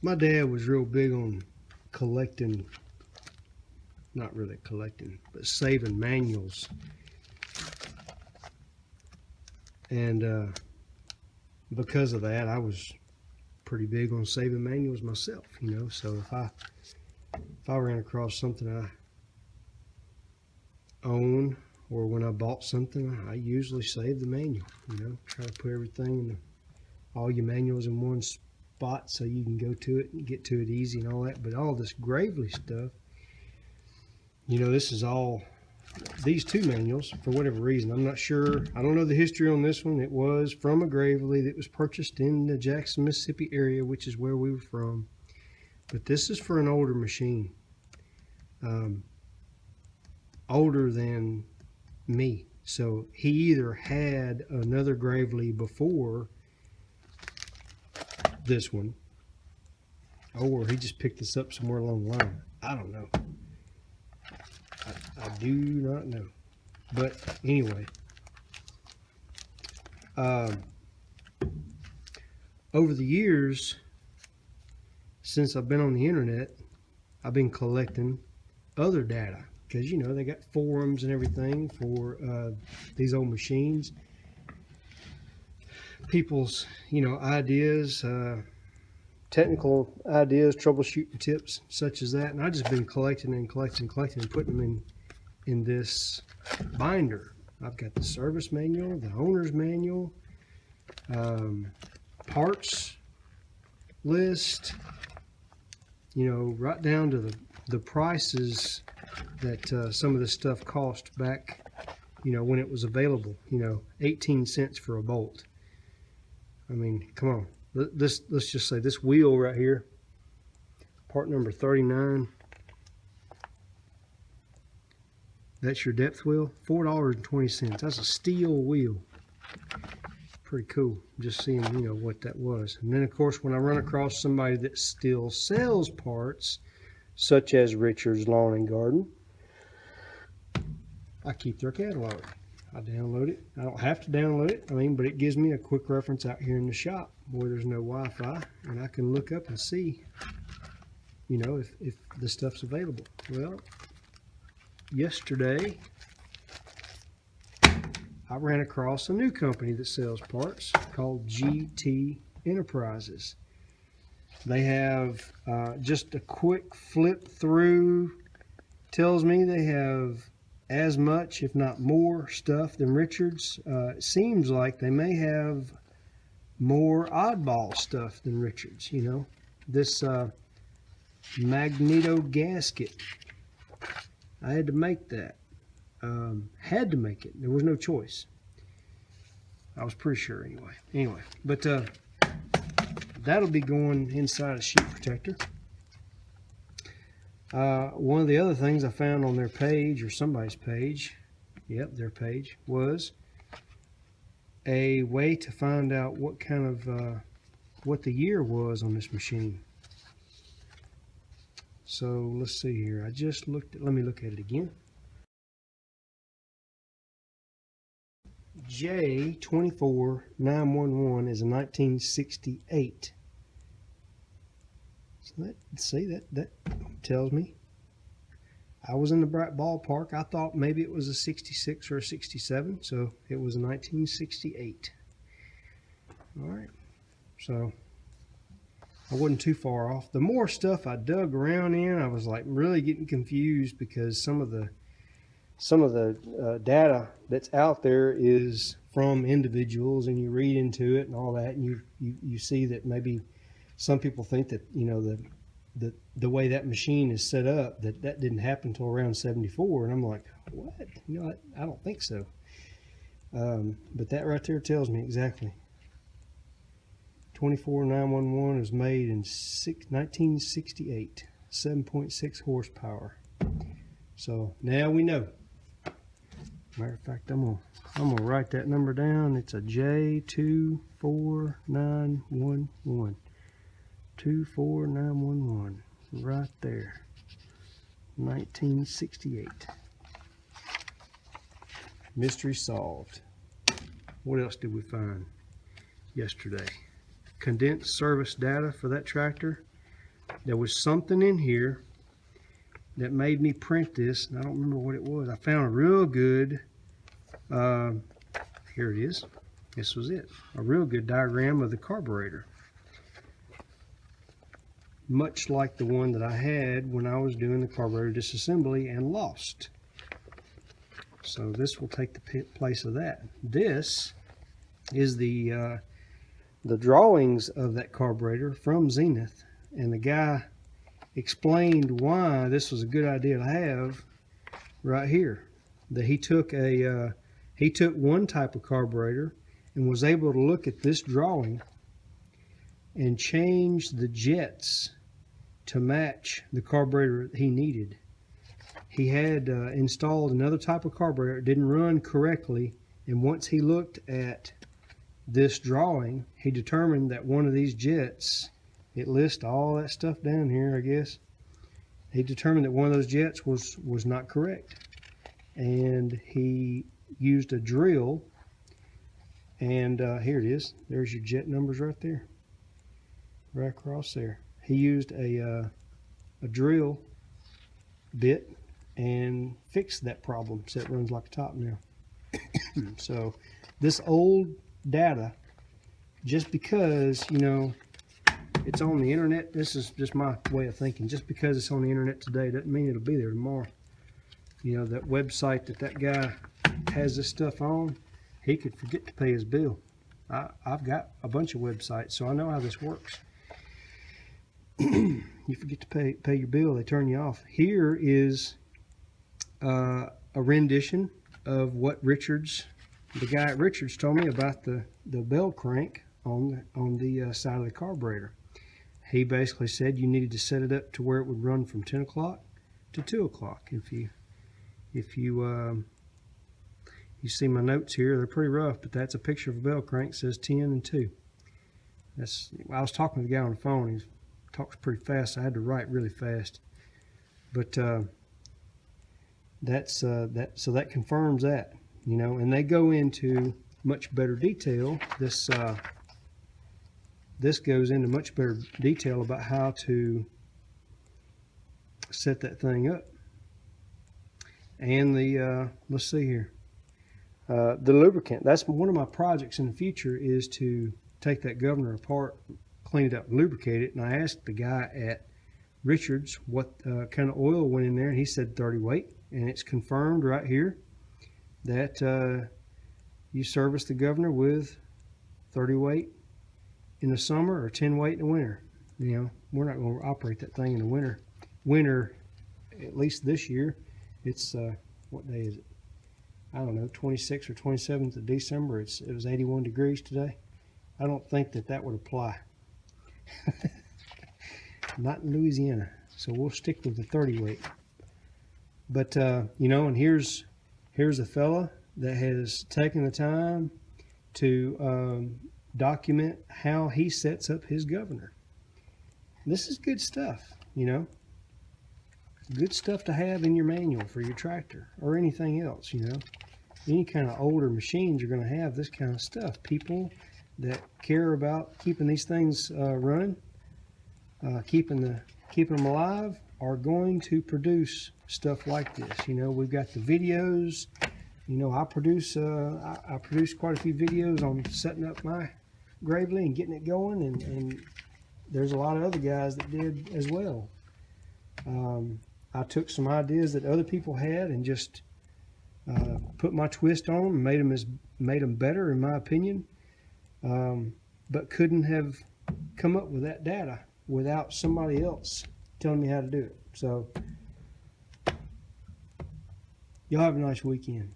My dad was real big on collecting, not really collecting, but saving manuals. And because of that, I was pretty big on saving manuals myself, So if I ran across something I own, or when I bought something, I usually save the manual, try to put everything all your manuals in one spot so you can go to it and get to it easy and all that. But all this Gravely stuff, this is all, these two manuals, for whatever reason, I'm not sure, I don't know the history on this one. It was from a Gravely that was purchased in the Jackson, Mississippi area, which is where we were from. But this is for an older machine, older than me. So he either had another Gravely before this one, or he just picked this up somewhere along the line. I don't know. I do not know. But anyway, over the years, since I've been on the internet, I've been collecting other data, because they got forums and everything for these old machines. People's ideas, technical ideas, troubleshooting tips such as that, and I've just been collecting and putting them in this binder. I've got the service manual, the owner's manual, parts list, right down to the prices that some of this stuff cost back, when it was available. 18 cents for a bolt. I mean, come on. Let's just say this wheel right here, part number 39. That's your depth wheel, $4.20. That's a steel wheel. Pretty cool. Just seeing, what that was. And then, of course, when I run across somebody that still sells parts, such as Richard's Lawn and Garden, I keep their catalog. I download it. I don't have to download it, but it gives me a quick reference out here in the shop where there's no Wi-Fi, and I can look up and see, if the stuff's available. Well, yesterday, I ran across a new company that sells parts called GT Enterprises. They have, just a quick flip through, tells me they have as much, if not more, stuff than Richards. It seems like they may have more oddball stuff than Richards. This magneto gasket, I had to make that. Had to make it. There was no choice. I was pretty sure anyway. But that'll be going inside a sheet protector. One of the other things I found on their page, or somebody's page, their page, was a way to find out what kind of what the year was on this machine. So let's see here. I just looked at, let me look at it again. J24911 is a 1968. So that tells me I was in the right ballpark. I thought maybe it was a 66 or a 67, so it was a 1968. All right, so I wasn't too far off. The more stuff I dug around in, I was like really getting confused, because some of the data that's out there is from individuals, and you read into it and all that, and you see that maybe some people think that the way that machine is set up, that didn't happen until around 74, and I'm like, what? I don't think so. But that right there tells me exactly. 24911 was made in 1968, 7.6 horsepower. So now we know. Matter of fact, I'm gonna write that number down. It's a J24911. 24911, right there. 1968. Mystery solved. What else did we find yesterday? Condensed service data for that tractor. there was something in here that made me print this, and I don't remember what it was. I found a real good, here it is. This was it. A real good diagram of the carburetor. Much like the one that I had when I was doing the carburetor disassembly and lost. So this will take the place of that. This is the drawings of that carburetor from Zenith, and the guy explained why this was a good idea to have right here. That he took one type of carburetor and was able to look at this drawing and change the jets to match the carburetor that he needed. He had installed another type of carburetor. It didn't run correctly, and once he looked at this drawing, he determined that one of these jets, it lists all that stuff down here, I guess. He determined that one of those jets was not correct, and he used a drill, and here it is. There's your jet numbers right there, right across there. He used a drill bit and fixed that problem, so it runs like a top now. So this old data, just because, you know, it's on the internet, this is just my way of thinking, just because it's on the internet today doesn't mean it'll be there tomorrow. You know, that website that guy has this stuff on, he could forget to pay his bill. I've got a bunch of websites, so I know how this works. You forget to pay your bill, they turn you off. Here is a rendition of what the guy at Richards told me about the bell crank on the side of the carburetor. He basically said you needed to set it up to where it would run from 10 o'clock to 2 o'clock. If you see my notes here, they're pretty rough, but that's a picture of a bell crank. It says 10 and 2. I was talking to the guy on the phone. He talks pretty fast, so I had to write really fast. But so that confirms that, you know, and they go into much better detail. This goes into much better detail about how to set that thing up. And the let's see here, the lubricant. That's one of my projects in the future, is to take that governor apart, clean it up, and lubricate it. And I asked the guy at Richards what kind of oil went in there, and he said 30 weight, and it's confirmed right here that you service the governor with 30 weight in the summer or 10 weight in the winter. You know, we're not going to operate that thing in the winter. At least this year, it's what day is it? I don't know, 26th or 27th of December. It was 81 degrees today. I don't think that would apply. Not in Louisiana, so we'll stick with the 30 weight. But you know, and here's a fella that has taken the time to document how he sets up his governor. This is good stuff, you know. Good stuff to have in your manual for your tractor or anything else, you know. Any kind of older machines are going to have this kind of stuff. People that care about keeping these things running, keeping them alive, are going to produce stuff like this. You know, we've got the videos. You know, I produce quite a few videos on setting up my Gravely and getting it going, and there's a lot of other guys that did as well. I took some ideas that other people had and just put my twist on them and made them better, in my opinion. But couldn't have come up with that data without somebody else telling me how to do it. So y'all have a nice weekend.